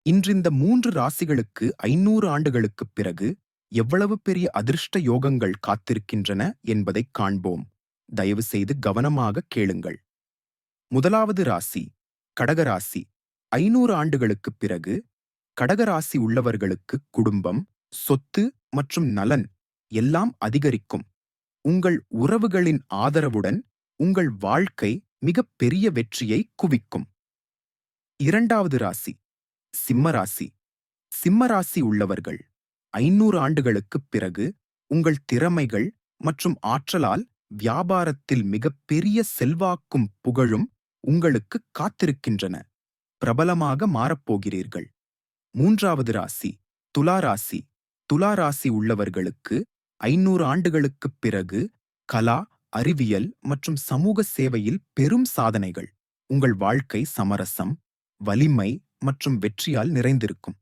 இன்றிந்த 3 ராசிகளுக்கு 500 ஆண்டுகளுக்குப் பிறகு எவ்வளவு பெரிய அதிர்ஷ்ட யோகங்கள் காத்திருக்கின்றன என்பதைக் காண்போம். தயவு செய்து கவனமாக கேளுங்கள். முதலாவது ராசி கடகராசி. 500 ஆண்டுகளுக்குப் பிறகு கடகராசி உள்ளவர்களுக்கு குடும்பம், சொத்து மற்றும் நலன் எல்லாம் அதிகரிக்கும். உங்கள் உறவுகளின் ஆதரவுடன் உங்கள் வாழ்க்கை மிகப் பெரிய வெற்றியை குவிக்கும். இரண்டாவது ராசி சிம்மராசி. சிம்மராசி உள்ளவர்கள் 500 ஆண்டுகளுக்குப் பிறகு உங்கள் திறமைகள் மற்றும் ஆற்றலால் வியாபாரத்தில் மிகப்பெரிய செல்வாக்கும் புகழும் உங்களுக்கு காத்திருக்கின்றன. பிரபலமாக மாறப்போகிறீர்கள். மூன்றாவது ராசி துலா ராசி. துலா ராசி உள்ளவர்களுக்கு 500 ஆண்டுகளுக்குப் பிறகு கலா, அறிவியல் மற்றும் சமூக சேவையில் பெரும் சாதனைகள். உங்கள் வாழ்க்கை சமரசம், வலிமை மற்றும் வெற்றியால் நிறைந்திருக்கும்.